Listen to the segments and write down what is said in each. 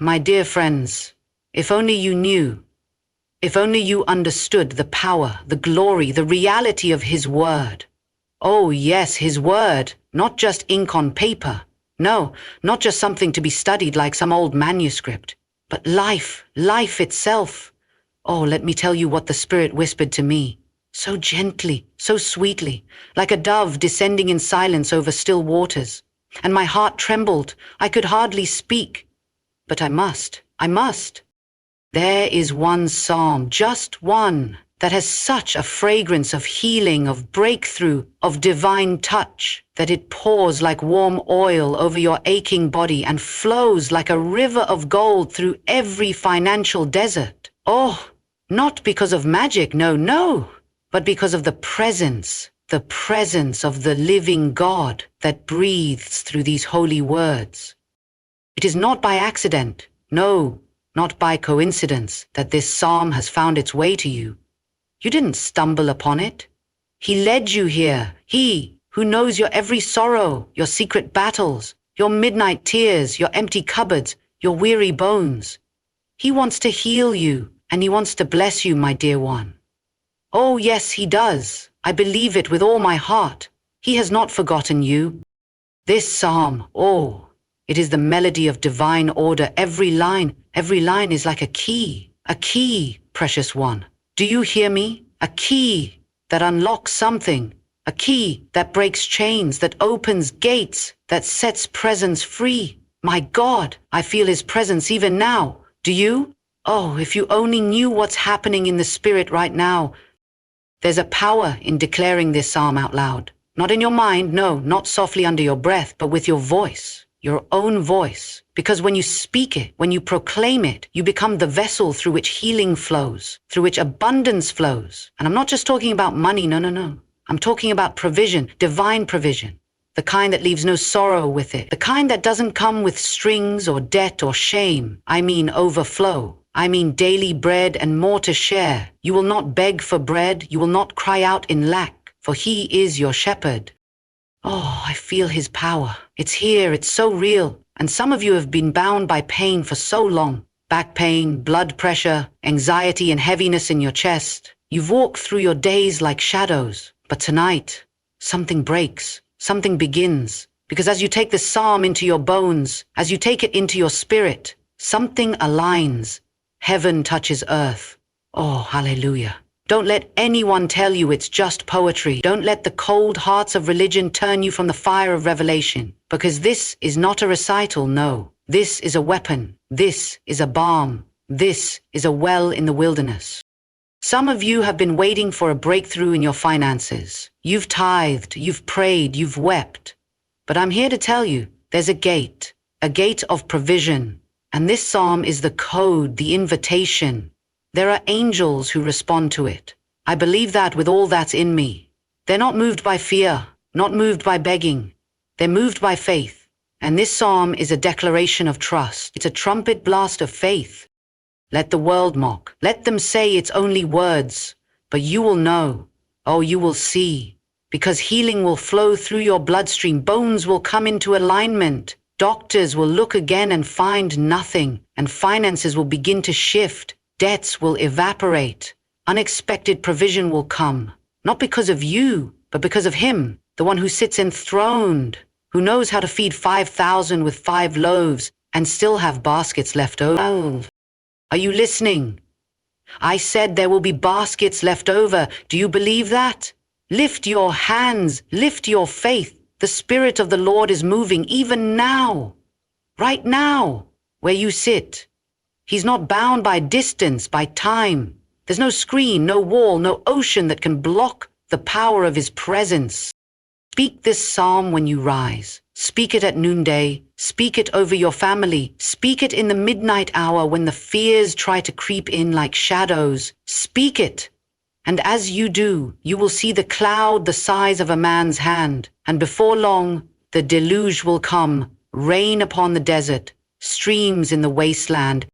my dear friends, if only you knew, if only you understood the power, the glory, the reality of His Word. Oh yes, His Word, not just ink on paper. No, not just something to be studied like some old manuscript, but life, life itself. Oh, let me tell you what the Spirit whispered to me, so gently, so sweetly, like a dove descending in silence over still waters. And my heart trembled. I could hardly speak. But I must. There is one psalm, just one, that has such a fragrance of healing, of breakthrough, of divine touch, that it pours like warm oil over your aching body and flows like a river of gold through every financial desert. Oh, not because of magic, no, but because of the presence of the living God that breathes through these holy words. It is not by accident, no, not by coincidence, that this psalm has found its way to you. You didn't stumble upon it. He led you here. He, who knows your every sorrow, your secret battles, your midnight tears, your empty cupboards, your weary bones. He wants to heal you, and He wants to bless you, my dear one. Oh, yes, He does. I believe it with all my heart. He has not forgotten you. This psalm, oh, it is the melody of divine order. Every line is like a key, precious one. Do you hear me? A key that unlocks something, a key that breaks chains, that opens gates, that sets presence free. My God, I feel His presence even now. Do you? Oh, if you only knew what's happening in the Spirit right now. There's a power in declaring this psalm out loud. Not in your mind, no, not softly under your breath, but with your voice, your own voice. Because when you speak it, when you proclaim it, you become the vessel through which healing flows, through which abundance flows. And I'm not just talking about money, no. I'm talking about provision, divine provision. The kind that leaves no sorrow with it. The kind that doesn't come with strings or debt or shame. I mean overflow. I mean daily bread and more to share. You will not beg for bread. You will not cry out in lack, for He is your shepherd. Oh, I feel His power. It's here. It's so real. And some of you have been bound by pain for so long. Back pain, blood pressure, anxiety and heaviness in your chest. You've walked through your days like shadows. But tonight, something breaks. Something begins. Because as you take this psalm into your bones, as you take it into your spirit, something aligns. Heaven touches earth. Oh, hallelujah. Don't let anyone tell you it's just poetry. Don't let the cold hearts of religion turn you from the fire of revelation. Because this is not a recital, no. This is a weapon. This is a balm. This is a well in the wilderness. Some of you have been waiting for a breakthrough in your finances. You've tithed, you've prayed, you've wept. But I'm here to tell you, there's a gate of provision. And this psalm is the code, the invitation. There are angels who respond to it. I believe that with all that's in me. They're not moved by fear, not moved by begging. They're moved by faith. And this psalm is a declaration of trust. It's a trumpet blast of faith. Let the world mock. Let them say it's only words. But you will know. Oh, you will see. Because healing will flow through your bloodstream. Bones will come into alignment. Doctors will look again and find nothing. And finances will begin to shift. Debts will evaporate. Unexpected provision will come. Not because of you, but because of Him, the one who sits enthroned, who knows how to feed 5,000 with 5 loaves and still have baskets left over. Are you listening? I said there will be baskets left over. Do you believe that? Lift your hands, lift your faith. The Spirit of the Lord is moving even now, right now, where you sit. He's not bound by distance, by time. There's no screen, no wall, no ocean that can block the power of His presence. Speak this psalm when you rise. Speak it at noonday. Speak it over your family. Speak it in the midnight hour when the fears try to creep in like shadows. Speak it. And as you do, you will see the cloud the size of a man's hand. And before long, the deluge will come, rain upon the desert, streams in the wasteland.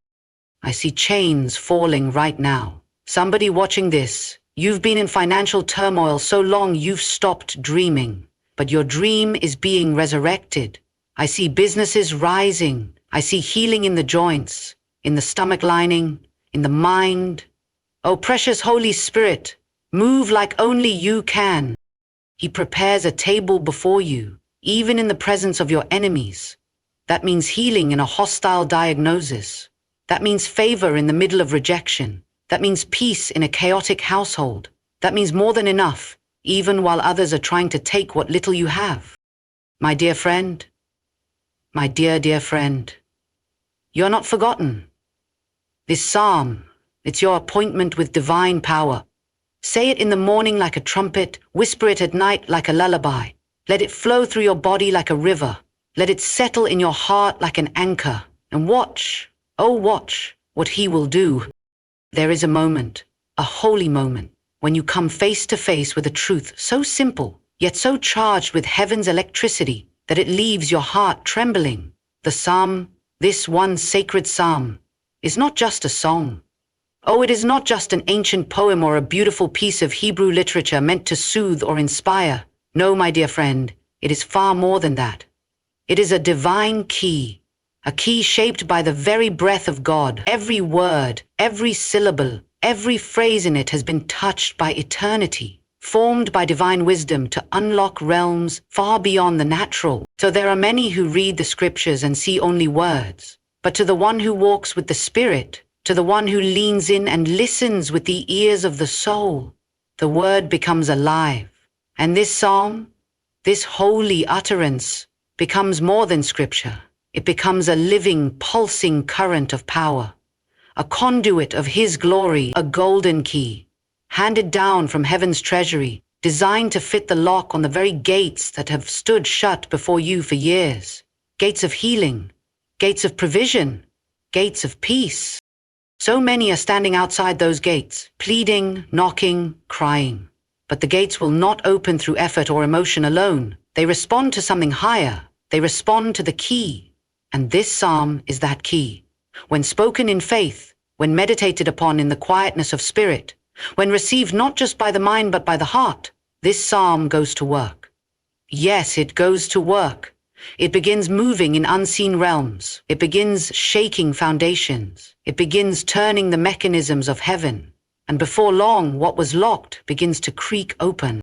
I see chains falling right now. Somebody watching this, you've been in financial turmoil so long you've stopped dreaming. But your dream is being resurrected. I see businesses rising, I see healing in the joints, in the stomach lining, in the mind. Oh, precious Holy Spirit, move like only you can. He prepares a table before you, even in the presence of your enemies. That means healing in a hostile diagnosis. That means favor in the middle of rejection. That means peace in a chaotic household. That means more than enough, even while others are trying to take what little you have. My dear friend, my dear, dear friend, you're not forgotten. This psalm, it's your appointment with divine power. Say it in the morning like a trumpet, whisper it at night like a lullaby. Let it flow through your body like a river. Let it settle in your heart like an anchor. And watch, oh watch, what he will do. There is a moment, a holy moment, when you come face to face with a truth so simple, yet so charged with heaven's electricity, that it leaves your heart trembling. The psalm, this one sacred psalm, is not just a song. Oh, it is not just an ancient poem or a beautiful piece of Hebrew literature meant to soothe or inspire. No, my dear friend, it is far more than that. It is a divine key, a key shaped by the very breath of God. Every word, every syllable, every phrase in it has been touched by eternity, formed by divine wisdom to unlock realms far beyond the natural. So there are many who read the scriptures and see only words, but to the one who walks with the Spirit, to the one who leans in and listens with the ears of the soul, the word becomes alive. And this psalm, this holy utterance, becomes more than scripture. It becomes a living, pulsing current of power, a conduit of his glory, a golden key, handed down from heaven's treasury, designed to fit the lock on the very gates that have stood shut before you for years. Gates of healing, gates of provision, gates of peace. So many are standing outside those gates, pleading, knocking, crying. But the gates will not open through effort or emotion alone. They respond to something higher. They respond to the key. And this psalm is that key. When spoken in faith, when meditated upon in the quietness of spirit, when received not just by the mind but by the heart, this psalm goes to work. Yes, it goes to work. It begins moving in unseen realms. It begins shaking foundations. It begins turning the mechanisms of heaven. And before long, what was locked begins to creak open.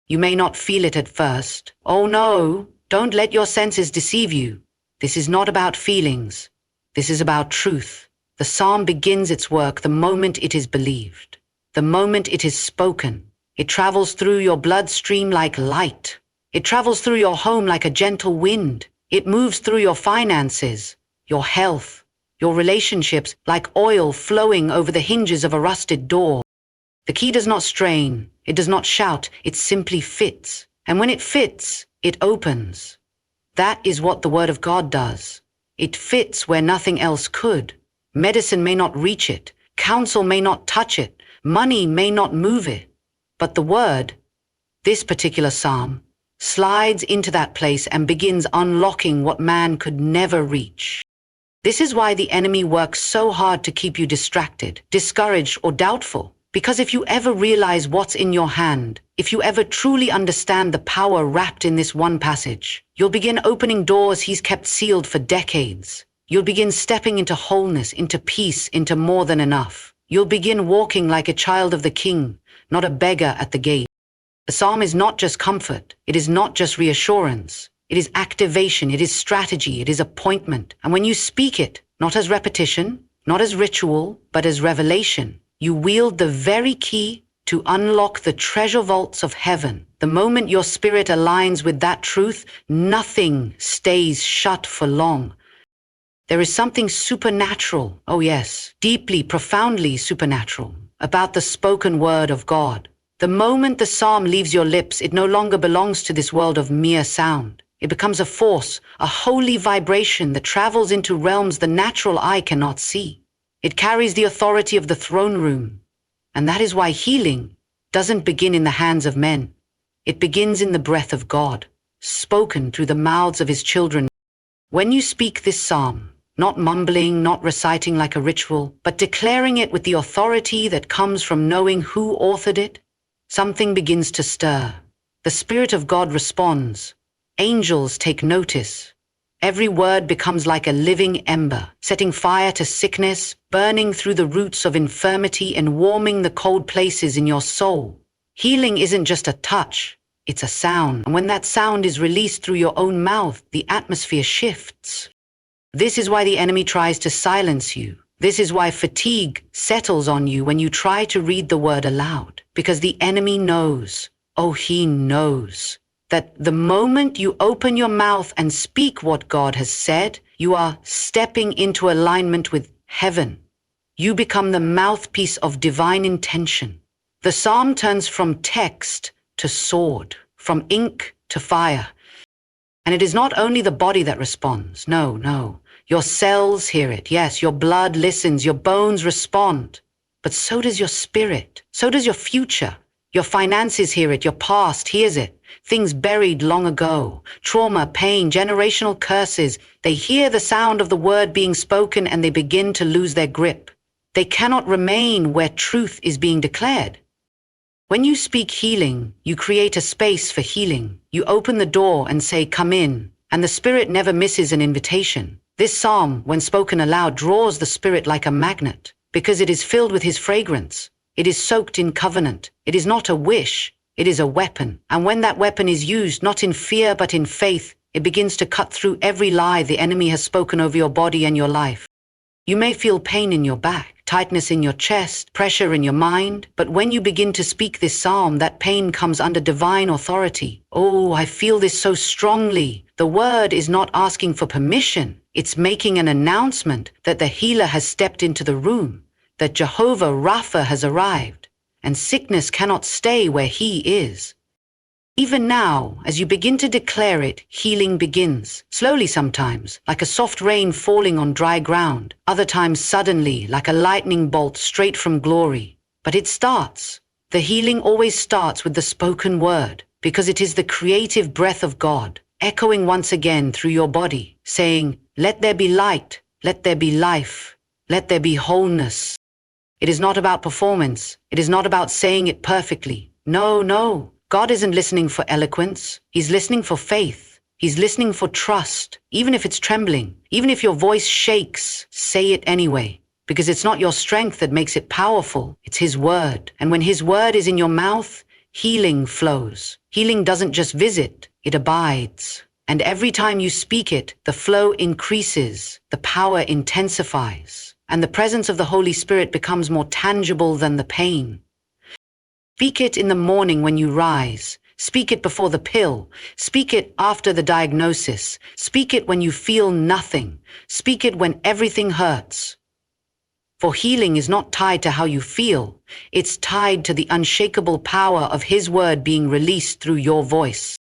You may not feel it at first. Oh no, don't let your senses deceive you. This is not about feelings. This is about truth. The psalm begins its work the moment it is believed, the moment it is spoken. It travels through your bloodstream like light. It travels through your home like a gentle wind. It moves through your finances, your health, your relationships like oil flowing over the hinges of a rusted door. The key does not strain. It does not shout. It simply fits. And when it fits, it opens. That is what the Word of God does. It fits where nothing else could. Medicine may not reach it. Counsel may not touch it. Money may not move it. But the Word, this particular psalm, slides into that place and begins unlocking what man could never reach. This is why the enemy works so hard to keep you distracted, discouraged, or doubtful. Because if you ever realize what's in your hand, if you ever truly understand the power wrapped in this one passage, you'll begin opening doors he's kept sealed for decades. You'll begin stepping into wholeness, into peace, into more than enough. You'll begin walking like a child of the King, not a beggar at the gate. The psalm is not just comfort. It is not just reassurance. It is activation. It is strategy. It is appointment. And when you speak it, not as repetition, not as ritual, but as revelation, you wield the very key to unlock the treasure vaults of heaven. The moment your spirit aligns with that truth, nothing stays shut for long. There is something supernatural, oh yes, deeply, profoundly supernatural, about the spoken word of God. The moment the psalm leaves your lips, it no longer belongs to this world of mere sound. It becomes a force, a holy vibration that travels into realms the natural eye cannot see. It carries the authority of the throne room. And that is why healing doesn't begin in the hands of men. It begins in the breath of God, spoken through the mouths of his children. When you speak this psalm, not mumbling, not reciting like a ritual, but declaring it with the authority that comes from knowing who authored it, something begins to stir. The Spirit of God responds. Angels take notice. Every word becomes like a living ember, setting fire to sickness, burning through the roots of infirmity and warming the cold places in your soul. Healing isn't just a touch, it's a sound. And when that sound is released through your own mouth, the atmosphere shifts. This is why the enemy tries to silence you. This is why fatigue settles on you when you try to read the word aloud. Because the enemy knows, oh, he knows, that the moment you open your mouth and speak what God has said, you are stepping into alignment with heaven. You become the mouthpiece of divine intention. The psalm turns from text to sword, from ink to fire. And it is not only the body that responds. No. Your cells hear it. Yes, your blood listens. Your bones respond. But so does your spirit. So does your future. Your finances hear it. Your past hears it. Things buried long ago. Trauma, pain, generational curses. They hear the sound of the word being spoken and they begin to lose their grip. They cannot remain where truth is being declared. When you speak healing, you create a space for healing. You open the door and say, come in, and the Spirit never misses an invitation. This psalm, when spoken aloud, draws the Spirit like a magnet, because it is filled with His fragrance. It is soaked in covenant. It is not a wish, it is a weapon. And when that weapon is used, not in fear but in faith, it begins to cut through every lie the enemy has spoken over your body and your life. You may feel pain in your back, tightness in your chest, pressure in your mind, but when you begin to speak this psalm, that pain comes under divine authority. Oh, I feel this so strongly. The word is not asking for permission. It's making an announcement that the healer has stepped into the room, that Jehovah Rapha has arrived, and sickness cannot stay where He is. Even now, as you begin to declare it, healing begins. Slowly sometimes, like a soft rain falling on dry ground. Other times suddenly, like a lightning bolt straight from glory. But it starts. The healing always starts with the spoken word, because it is the creative breath of God, echoing once again through your body, saying, let there be light, let there be life, let there be wholeness. It is not about performance. It is not about saying it perfectly. No. God isn't listening for eloquence. He's listening for faith. He's listening for trust. Even if it's trembling, even if your voice shakes, say it anyway. Because it's not your strength that makes it powerful. It's His word. And when His word is in your mouth, healing flows. Healing doesn't just visit, it abides. And every time you speak it, the flow increases, the power intensifies, and the presence of the Holy Spirit becomes more tangible than the pain. Speak it in the morning when you rise. Speak it before the pill. Speak it after the diagnosis. Speak it when you feel nothing. Speak it when everything hurts. For healing is not tied to how you feel. It's tied to the unshakable power of His word being released through your voice.